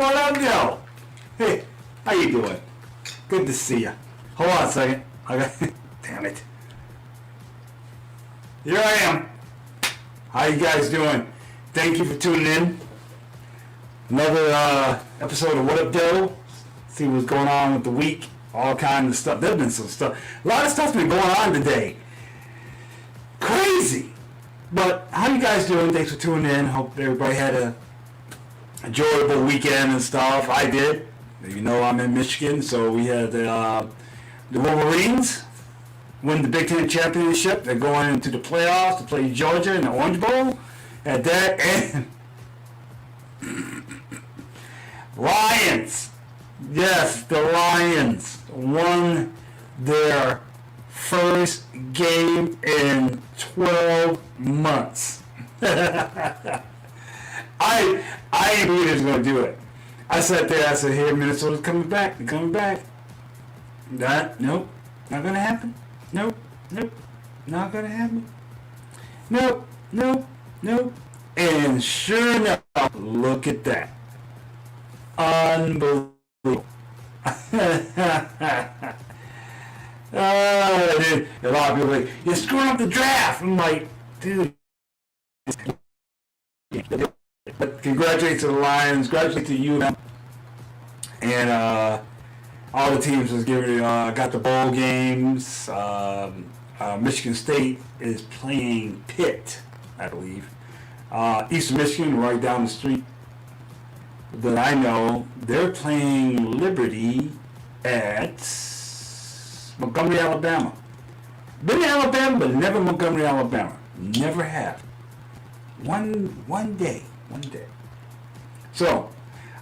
What up, Joe? Hey, how you doing? Good to see you. Hold on a second. I got. Damn it. Here I am. How you guys doing? Thank you for tuning in. Another episode of What Up Doe. See what's going on with the week. All kinds of stuff. There's been some stuff. A lot of stuff's been going on today. Crazy. But how you guys doing? Thanks for tuning in. Hope everybody had a enjoyable weekend and stuff. I did. You know I'm in Michigan, so we had the Wolverines win the Big Ten championship. They're going into the playoffs to play Georgia in the Orange Bowl. At that, and Lions. Yes, the Lions won their first game in 12 months. I knew they was going to do it. I sat there, I said, here, Minnesota's coming back. They're coming back. Nope, not going to happen. Nope, not going to happen. Nope. And sure enough, look at that. Unbelievable. A lot of people are like, you're screwing up the draft. I'm like, dude. But congratulations to the Lions, congratulations to you, and all the teams was got the bowl games. Michigan State is playing Pitt, I believe. Eastern Michigan, right down the street that I know, they're playing Liberty at Montgomery, Alabama. Been to Alabama, but never Montgomery, Alabama. Never have. One day. So,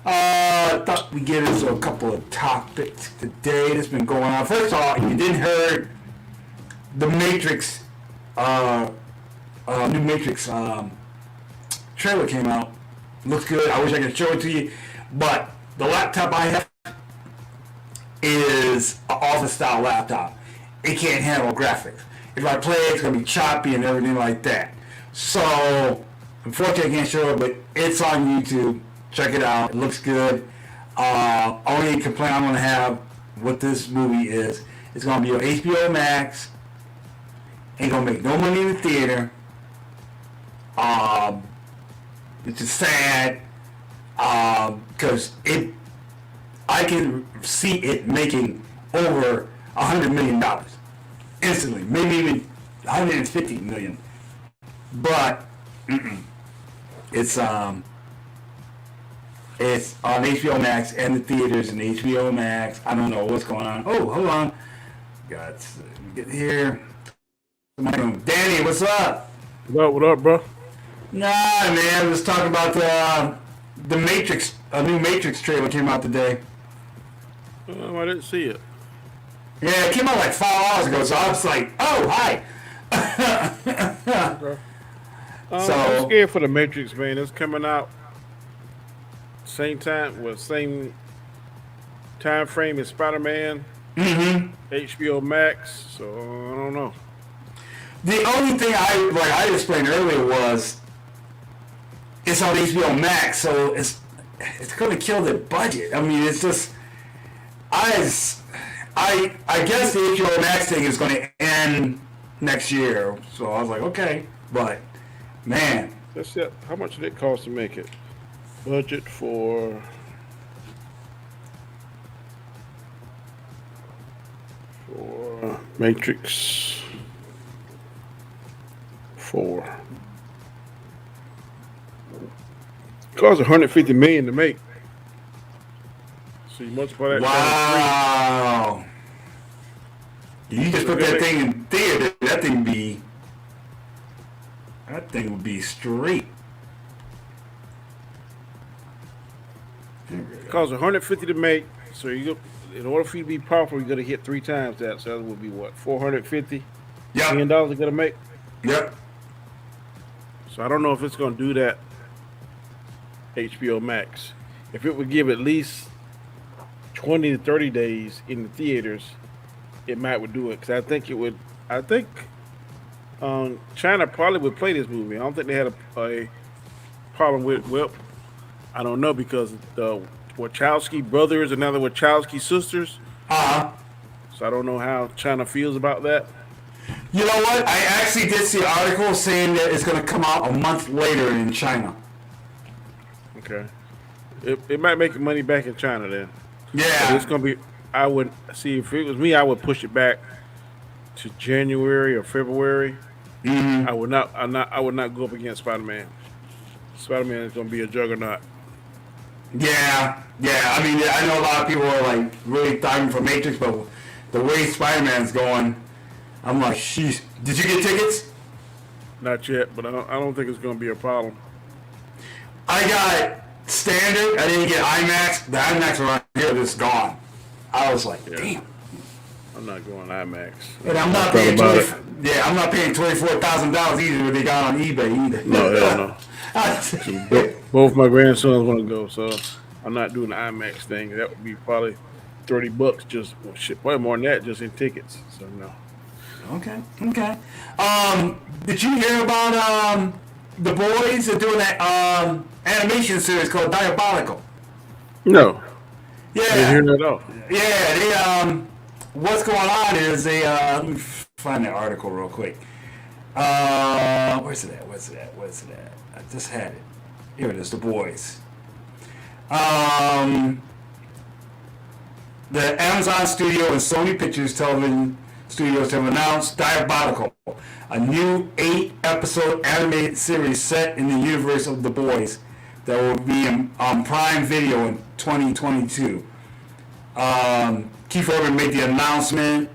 thought we'd get into a couple of topics today that's been going on. First of all, if you didn't hear, the Matrix, new Matrix trailer came out. Looks good. I wish I could show it to you, but the laptop I have is an office style laptop. It can't handle graphics. If I play it, it's gonna be choppy and everything like that. So unfortunately I can't show it, but it's on YouTube. Check it out. It looks good. Only complaint I'm gonna have with this movie is it's gonna be on HBO Max. Ain't gonna make no money in the theater. It's just sad because I can see it making over $100 million instantly, maybe even $150 million. But it's on HBO Max and the theaters and HBO Max. I don't know what's going on. Oh, hold on, got to get here. Danny, what's up? What up, bro? Nah, man, let's talk about the Matrix. A new Matrix trailer came out today. I didn't see it. Yeah, it came out like 5 hours ago, so I was like, oh, hi. I'm scared for the Matrix, man. It's coming out same time frame as Spider-Man. HBO Max, so I don't know. The only thing I explained earlier was it's on HBO Max, so it's going to kill the budget. I mean, it's just I guess the HBO Max thing is going to end next year. So I was like, okay, but man, That's it. How much did it cost to make it? Budget for Matrix 4. It cost $150 million to make. So you multiply that. wow. You just put that thing in theater, that thing would be straight. It costs $150 to make. So in order for you to be powerful, you got to hit 3 times that. So that would be what, $450 million you got to make. Yep. So I don't know if it's going to do that. HBO Max. If it would give at least 20 to 30 days in the theaters, it might would do it. Because I think it would. I think China probably would play this movie. I don't think they had a problem with. Well, I don't know because the Wachowski brothers and now the Wachowski sisters. Uh-huh. So I don't know how China feels about that. You know what? I actually did see an article saying that it's going to come out a month later in China. Okay. It might make money back in China then. Yeah. But it's gonna be. I would see if it was me. I would push it back to January or February. Mm-hmm. I would not. I would not go up against Spider Man. Spider Man is gonna be a juggernaut. Yeah. I mean, I know a lot of people are like really diving for Matrix, but the way Spider-Man's going, I'm like, sheesh. Did you get tickets? Not yet, but I don't think it's gonna be a problem. I got standard. I didn't get IMAX. The IMAX around here is gone. I was like, damn. I'm not going IMAX. And I'm not paying I'm not paying $24,000 either. What they got on eBay either. No, hell no. Both my grandsons want to go, so I'm not doing the IMAX thing. That would be probably $30 just probably more than that just in tickets. So no. Okay. Did you hear about the boys are doing that animation series called Diabolical? No. Yeah. I didn't hear that at all. Yeah, they what's going on is they let me find that article real quick. Where's it at? I just had it. Here it is, the boys. The Amazon Studio and Sony Pictures Television Studios have announced Diabolical, a new 8-episode animated series set in the universe of The Boys that will be on Prime Video in 2022. Keith Urban made the announcement.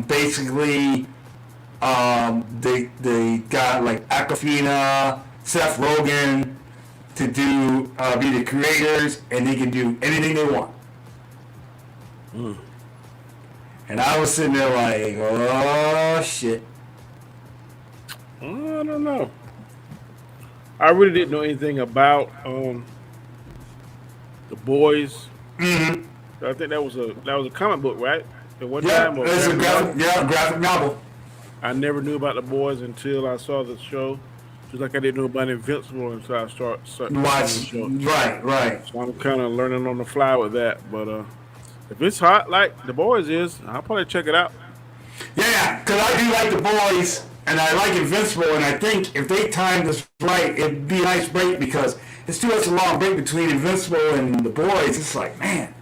Basically, they got like Aquafina, Seth Rogen to do be the creators, and they can do anything they want. And I was sitting there like, oh shit. I don't know. I really didn't know anything about The Boys. Mm-hmm. I think that was a comic book, right? At one Yeah, time, or it's a graphic novel. I never knew about The Boys until I saw the show. Just like I didn't know about Invincible until I started Watch, the show. right. So I'm kind of learning on the fly with that. But if it's hot like The Boys is, I'll probably check it out. Yeah, because I do like The Boys, and I like Invincible, and I think if they timed this right, it'd be a nice break because it's too much a long break between Invincible and The Boys. It's like, man,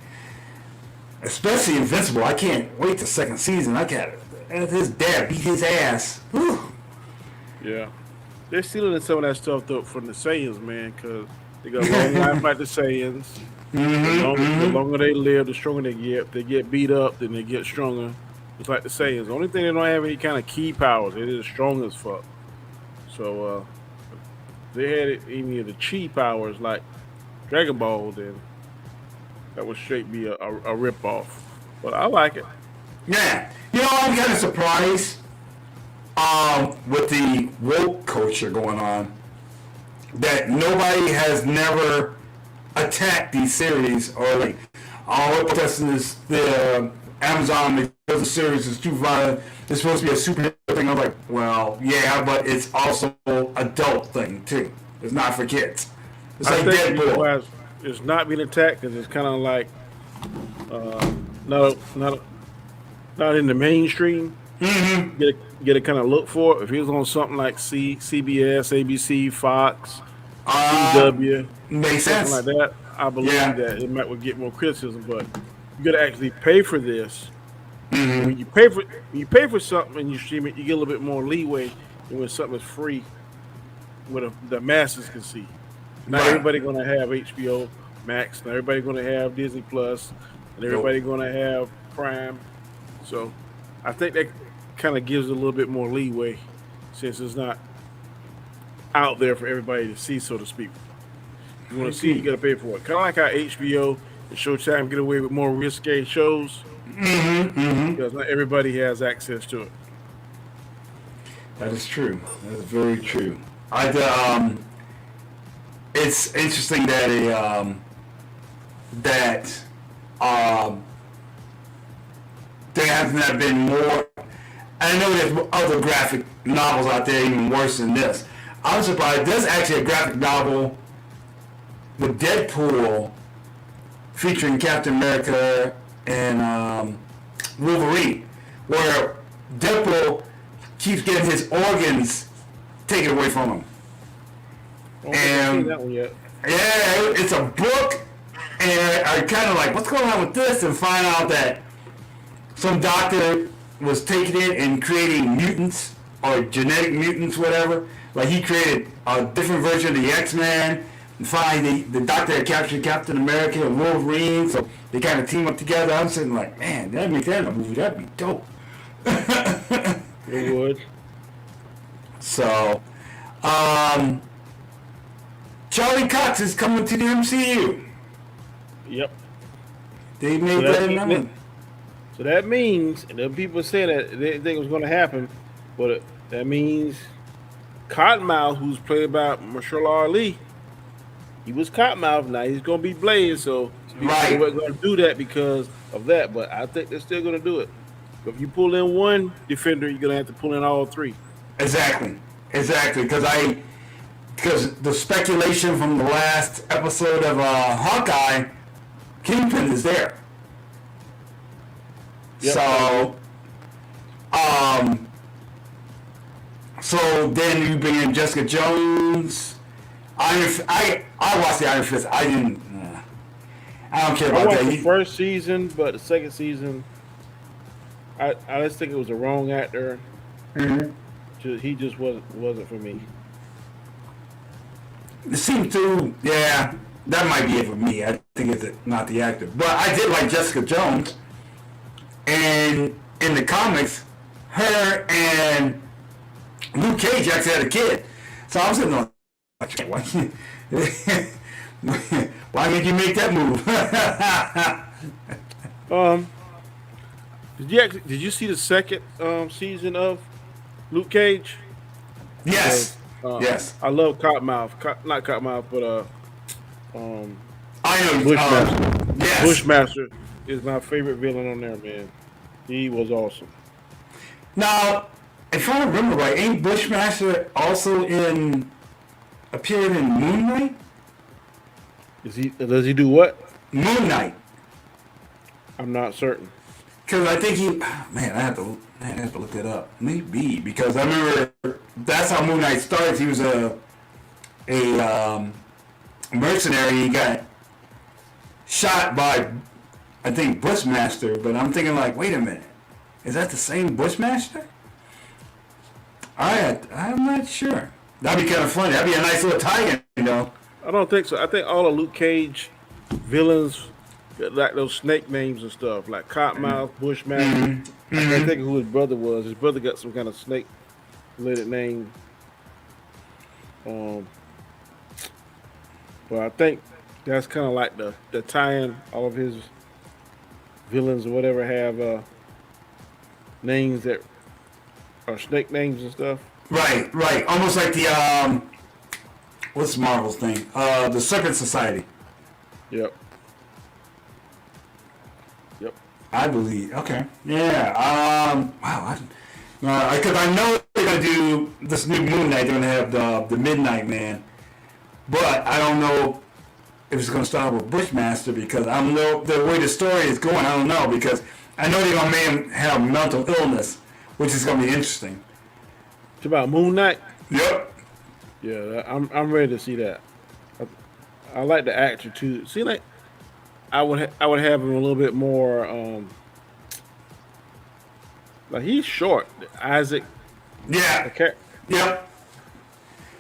especially Invincible, I can't wait the second season. I can't. His dad beat his ass. Whew. Yeah. They're stealing some of that stuff though from the Saiyans, man, because they got a long life like the Saiyans. The longer they live, the stronger they get. If they get beat up, then they get stronger. It's like the Saiyans. The only thing they don't have any kind of key powers. They're just strong as fuck. So if they had any of the chi powers like Dragon Ball, then that would straight be a ripoff. But I like it. Yeah. You know, I'm kind of surprised with the woke culture going on that nobody has never attacked these series or like, oh, we're protesting this, the Amazon because the series is too violent. It's supposed to be a superhero thing. I'm like, well, yeah, but it's also adult thing too. It's not for kids. It's like Deadpool. It's not being attacked because it's kind of like not in the mainstream. Mm-hmm. Get a kind of look for it. If it was on something like CBS, ABC, Fox, CW, makes sense. Something like that, I believe that it would get more criticism. But you got to actually pay for this. Mm-hmm. When you pay for something and you stream it, you get a little bit more leeway than when something is free, where the masses can see. Not everybody going to have HBO Max. Not everybody going to have Disney Plus, and everybody going to have Prime. So I think that kind of gives it a little bit more leeway since it's not out there for everybody to see, so to speak. If you want to see it, you got to pay for it. Kind of like how HBO and Showtime get away with more risque shows. Because not everybody has access to it. That is true. That is very true. It's interesting that there have not been more. I know there's other graphic novels out there even worse than this. I'm surprised. There's actually a graphic novel with Deadpool featuring Captain America and Wolverine, where Deadpool keeps getting his organs taken away from him. I don't think I've seen And that one yet. yeah, it's a book, and I kind of like, what's going on with this? And find out that some doctor was taking it and creating mutants or genetic mutants, whatever. Like he created a different version of the X-Men. And finally, the doctor had captured Captain America and Wolverine, so they kind of team up together. I'm sitting like, man, that'd make that in a movie. That'd be dope. It would. So, Charlie Cox is coming to the MCU. Yep. They made that announcement. So that means, and the people saying that they didn't think it was going to happen, but that means Cottonmouth, who's played by Marshall Ali, he was Cottonmouth. Now he's going to be Blaze, so Right. they weren't going to do that because of that. But I think they're still going to do it. If you pull in one defender, you're going to have to pull in all three. Exactly. Because the speculation from the last episode of Hawkeye, Kingpin is there. Yep. So then you bring in Jessica Jones. I watched the Iron Fist. I didn't. I don't care I about watched that. the first season, but the second season, I just think it was the wrong actor. He just wasn't for me. It seemed to, yeah, that might be it for me. I think it's not the actor. But I did like Jessica Jones. And in the comics, her and Luke Cage actually had a kid. So I was sitting there like, why did you make that move? Did you see the second season of Luke Cage? Yes. Yes. I love Cottonmouth. Not Cottonmouth, but I know. Bushmaster. Yes. Bushmaster is my favorite villain on there, man. He was awesome. Now, if I remember right, ain't Bushmaster also appeared in Moon Knight? Does he do what? Moon Knight. I'm not certain. Because I think I have to look that up. Maybe because I remember that's how Moon Knight starts. He was a mercenary. He got shot by, I think, Bushmaster. But I'm thinking like, wait a minute, is that the same Bushmaster? I'm not sure. That'd be kind of funny. That'd be a nice little tie-in, you know. I don't think so. I think all of Luke Cage villains got like those snake names and stuff, like Cottonmouth, Bushmaster. I can't think of who his brother was. His brother got some kind of snake-related name. But I think that's kind of like the tie-in. All of his villains or whatever have names that are snake names and stuff. Right. Almost like the what's Marvel's thing? The Serpent Society. Yep. I believe. Okay. Yeah. Wow. Because I know they're gonna do this new Moon Knight. They're gonna have the Midnight Man, but I don't know if it's gonna start with Bushmaster because I don't know the way the story is going. I don't know because I know they're gonna make him have mental illness, which is gonna be interesting. It's about Moon Knight. Yep. Yeah, I'm ready to see that. I like the actor too. See, like I would have him a little bit more. Like he's short, Isaac. Yeah. Okay. Yep.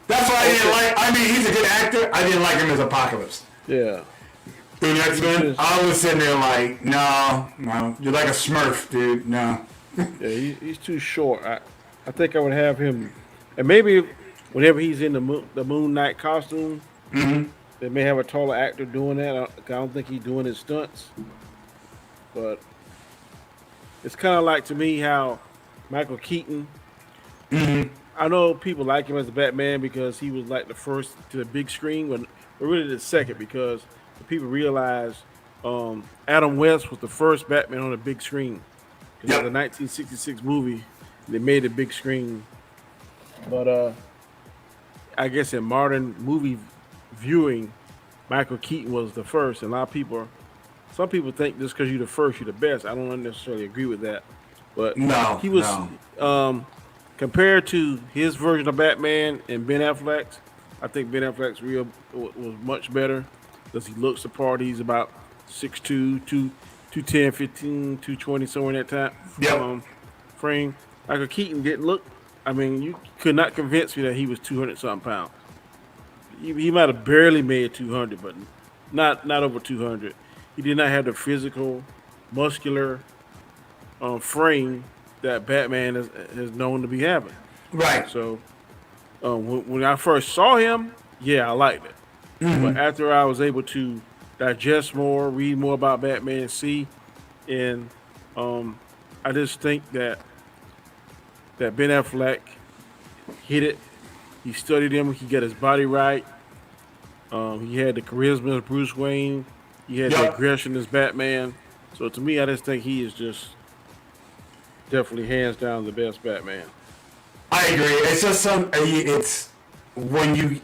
That's why I didn't like. I mean, he's a good actor. I didn't like him as Apocalypse. Yeah. Through the X-Men, I was sitting there like, no, you're like a Smurf, dude. No. Yeah, he's too short. I think I would have him, and maybe whenever he's in the Moon Knight costume, they may have a taller actor doing that. I don't think he's doing his stunts, but it's kind of like to me how Michael Keaton. I know people like him as a Batman because he was like the first to the big screen, but really the second because people realize Adam West was the first Batman on the big screen. It was a 1966 movie. They made a big screen, but I guess in modern movie viewing, Michael Keaton was the first, and a lot of people some people think just because you're the first, you're the best. I don't necessarily agree with that. But No, he was no. compared to his version of Batman and Ben Affleck's. I think Ben Affleck's real was much better because he looks the part. He's about 6'2", 210, 15, 220, somewhere in that time Yep. frame. Michael Keaton didn't look. I mean, you could not convince me that he was 200 something pounds. He might have barely made 200, but not over 200. He did not have the physical, muscular frame that Batman is known to be having. Right. So when I first saw him, yeah, I liked it. But after I was able to digest more, read more about Batman, see, and I just think that Ben Affleck hit it. He studied him. He got his body right. He had the charisma as Bruce Wayne. He had the Yep. aggression as Batman. So to me, I just think he is just definitely hands down the best Batman. I agree. It's just it's when you,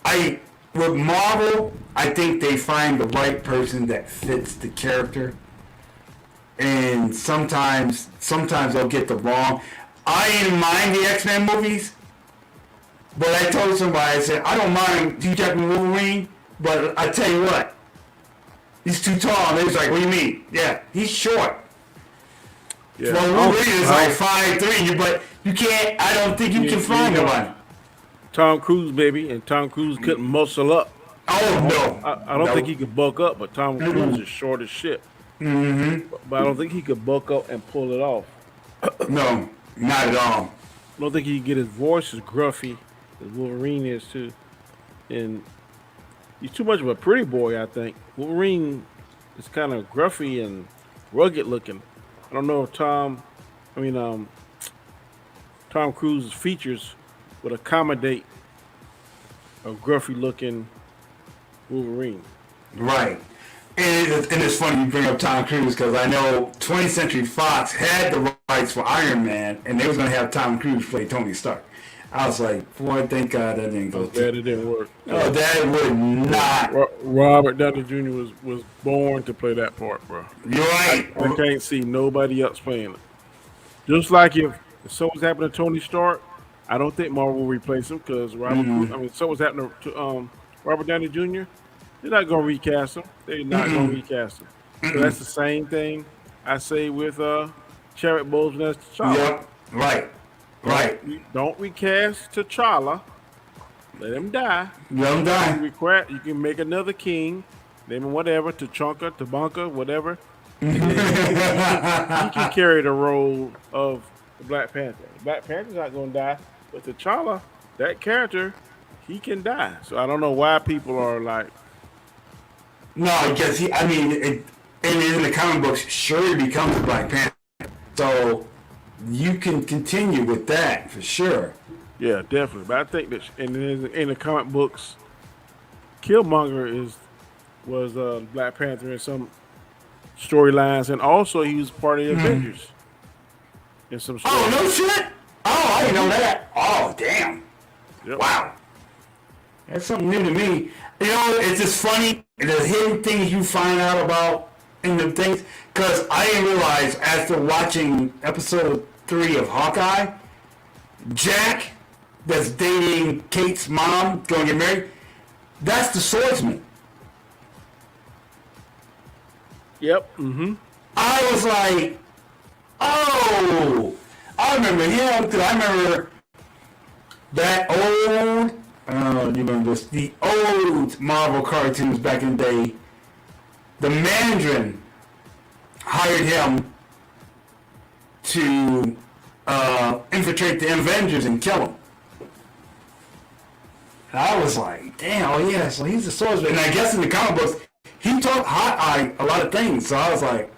I with Marvel, I think they find the right person that fits the character, and sometimes they'll get the wrong. I didn't mind the X-Men movies, but I told somebody, I said I don't mind Hugh Jackman Wolverine, but I tell you what, he's too tall. And they was like, what do you mean? Yeah, he's short. Yeah. Well, Wolverine is like 5'3", but you can't. I don't think you can find nobody. Tom Cruise, baby, and Tom Cruise couldn't muscle up. Oh no! I don't think he could bulk up, but Tom Cruise is short as shit. But I don't think he could bulk up and pull it off. No, not at all. I don't think he can get his voice as gruffy as Wolverine is too. And he's too much of a pretty boy, I think. Wolverine is kind of gruffy and rugged looking. I don't know if Tom Cruise's features would accommodate a gruffy looking Wolverine. Right. And it's funny you bring up Tom Cruise because I know 20th Century Fox had the rights for Iron Man, and they was going to have Tom Cruise play Tony Stark. I was like, boy, thank God that didn't go Glad through. it didn't work. Oh, that would not. Robert Downey Jr. was born to play that part, bro. You're right. I can't see nobody else playing it. Just like if something's happening to Tony Stark, I don't think Marvel will replace him because something's happening to Robert Downey Jr. They're not going to recast him. They're not going to recast him. So that's the same thing I say with Chadwick Boseman as T'Challa. Yep. Right. Don't recast T'Challa. Let him die. Let him die. You can make another king, name him whatever, Tabunka, whatever. And then he can carry the role of the Black Panther. Black Panther's not going to die, but T'Challa, that character, he can die. So I don't know why people are like, No, because in the comic books, sure he becomes a Black Panther. So you can continue with that for sure. yeah, definitely. But I think that in the comic books, Killmonger was Black Panther in some storylines, and also he was part of the Avengers in some stories. Oh, no shit? Oh, I didn't know that. Oh, damn. Yep. Wow. That's something new to me. You know, it's just funny, the hidden things you find out about in the things, because I didn't realize after watching episode 3 of Hawkeye, Jack, that's dating Kate's mom, going to get married, that's the swordsman. Yep. Mm-hmm. I was like, oh, I remember him, because I remember that old, you remember this, the old Marvel cartoons back in the day. The Mandarin hired him to infiltrate the Avengers and kill him. And I was like, damn, oh yeah, so he's a swordsman. And I guess in the comic books, he taught Hawkeye a lot of things. So I was like,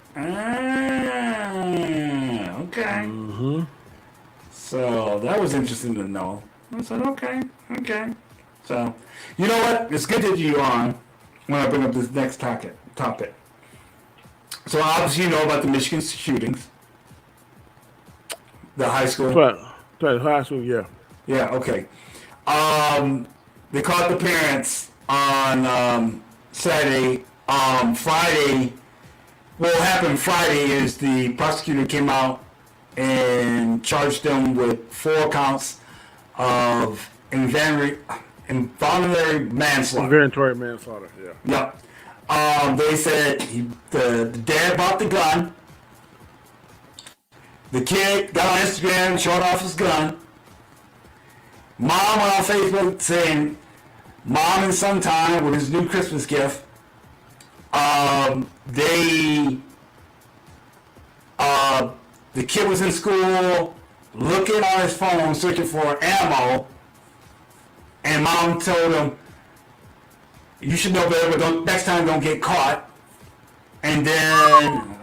okay. Mm-hmm. So that was interesting to know. I said, okay. So, you know what? It's good that you're on when I bring up this next topic. So obviously you know about the Michigan shootings. The high school. But high school, yeah. Yeah, okay. They caught the parents on Saturday Friday, what happened Friday is the prosecutor came out and charged them with 4 counts of involuntary manslaughter. Involuntary manslaughter. Yeah. Yep. They said the dad bought the gun. The kid got on Instagram, showed off his gun. Mom went on Facebook saying, "Mom and son time" with his new Christmas gift. The kid was in school looking on his phone searching for ammo, and mom told him, "You should know better, but next time don't get caught." And then,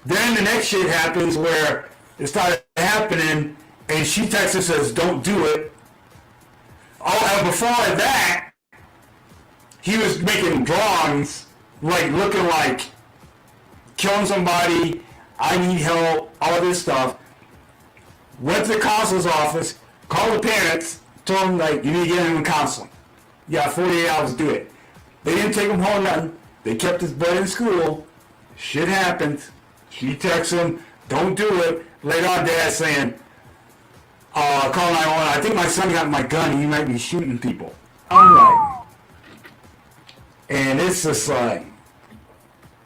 then the next shit happens where it started happening, and she texts and says, "Don't do it." Oh, and before that, he was making drawings, like looking like killing somebody, I need help, all this stuff. Went to the counselor's office, called the parents, told them, like, you need to get him in counseling. You got 48 hours to do it. They didn't take him home, nothing. They kept his butt in school. Shit happened. She texts him, "Don't do it." Later on, dad saying, "Call 911. I think my son got my gun and he might be shooting people." I'm like, and it's just like,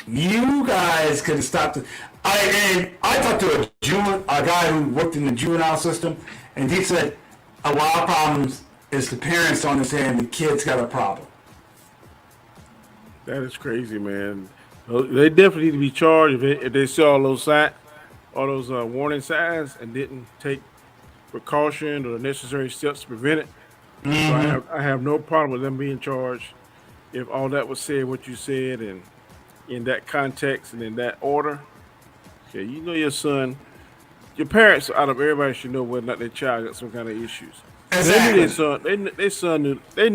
you guys could have stopped it. I talked to a guy who worked in the juvenile system, and he said a lot of problems is the parents don't understand the kid's got a problem. That is crazy, man. They definitely need to be charged if they saw all those warning signs and didn't take precaution or the necessary steps to prevent it. Mm-hmm. So I have no problem with them being charged if all that was said, what you said, and in that context and in that order. Okay, you know your son, your parents out of everybody should know whether or not their child got some kind of issues. Exactly. They knew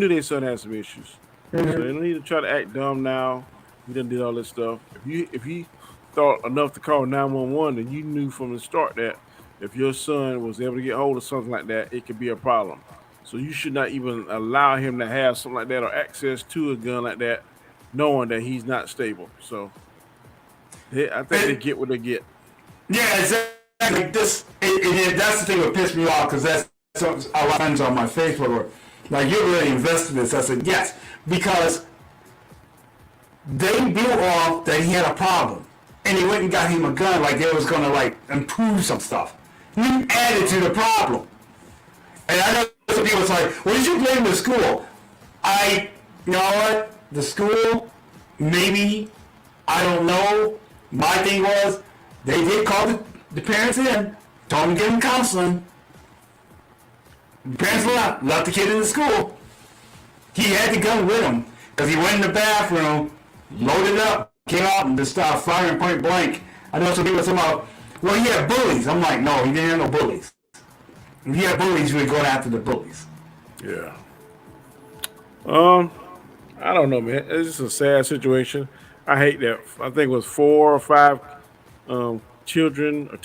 their son had some issues. Mm-hmm. So they don't need to try to act dumb now. We done did all this stuff. If you thought enough to call 911, then you knew from the start that if your son was able to get hold of something like that, it could be a problem. So you should not even allow him to have something like that or access to a gun like that, knowing that he's not stable. So I think they get what they get. Yeah, exactly. That's the thing that pissed me off, because that's a lot of friends on my Facebook were like, "You're really invested in this." I said, "Yes," because they blew off that he had a problem, and he went and got him a gun like they was going to like improve some stuff. He added to the problem. And I know some people was like, "Well, you should blame the school." You know what? The school, maybe, I don't know. My thing was, they did call the parents in, told them to give them counseling. The parents left the kid in the school. He had the gun with him, because he went in the bathroom, loaded up, came out, and just started firing point blank. I know some people talking about, "Well, he had bullies." I'm like, no, he didn't have no bullies. If he had bullies, you would go after the bullies. Yeah. I don't know, man. It's just a sad situation. I hate that. I think it was 4 or 5 children or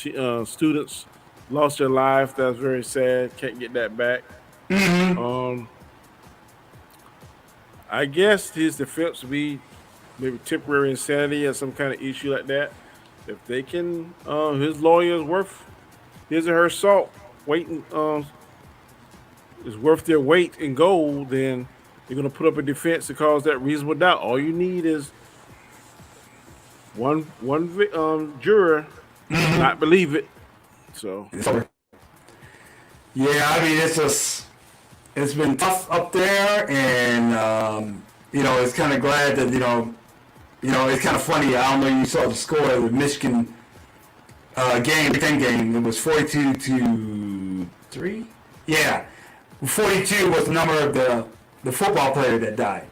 students lost their life. That's very sad. Can't get that back. Mm-hmm. I guess his defense would be maybe temporary insanity or some kind of issue like that. If they can, his lawyer is worth his or her salt. Waiting is worth their weight in gold. Then you're gonna put up a defense to cause that reasonable doubt. All you need is one juror not believe it. So yeah, I mean, it's been tough up there, and it's kind of glad that it's kind of funny. I don't know if you saw the score of the Michigan game, Big Ten game. It was 42-3. Yeah, 42 was the number of the football player that died.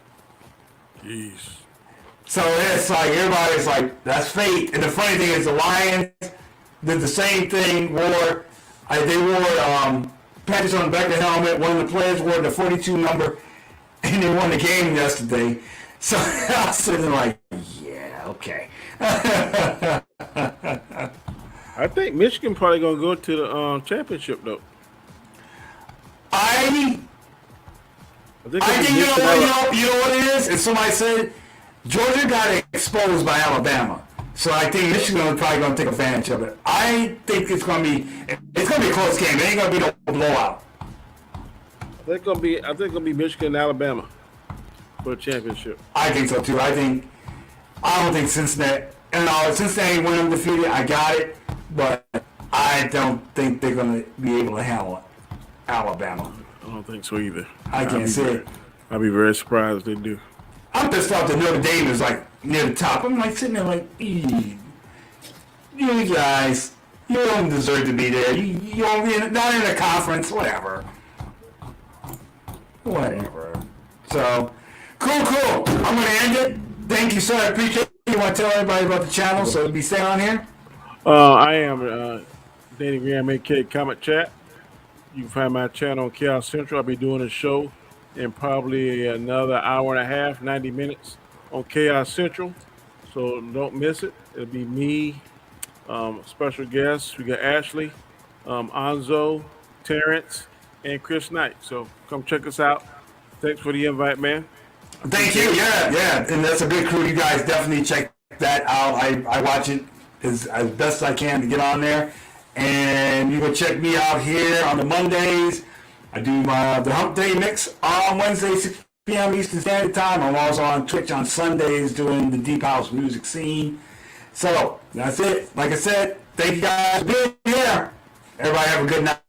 Jeez. So it's like everybody's like, that's fate. And the funny thing is, the Lions did the same thing. They wore patches on the back of the helmet. One of the players wore the 42 number, and they won the game yesterday. So I was sitting like, yeah, okay. I think Michigan probably gonna go to the championship though. I think you know what it is. And somebody said Georgia got exposed by Alabama, so I think Michigan is probably going to take advantage of it. I think it's going to be a close game. It ain't going to be no blowout. I think it'll be Michigan and Alabama for a championship. I think so too. I don't think Cincinnati. And Cincinnati went undefeated. I got it, but I don't think they're going to be able to handle Alabama. I don't think so either. I can't see it. I'd be very surprised if they do. I'm pissed off that Notre Dame is like near the top. I'm like sitting there like, you guys, you don't deserve to be there. You don't be not in a conference, whatever. So, cool. I'm gonna end it. Thank you, sir. I appreciate it. You want to tell everybody about the channel, so be staying on here. I am Danny Graham, aka Comet Chat. You can find my channel on Chaos Central. I'll be doing a show in probably another hour and a half, 90 minutes on Chaos Central. So don't miss it. It'll be me, special guests. We got Ashley, Anzo, Terrence, and Chris Knight. So come check us out. Thanks for the invite, man. Thank you. Yeah. And that's a good crew. You guys definitely check that out. I watch it as best I can to get on there. And you can check me out here on the Mondays. I do the Hump Day Mix on Wednesday, 6 p.m. Eastern Standard Time. I'm also on Twitch on Sundays doing the Deep House music scene. So, that's it. Like I said, thank you guys for being here. Everybody have a good night.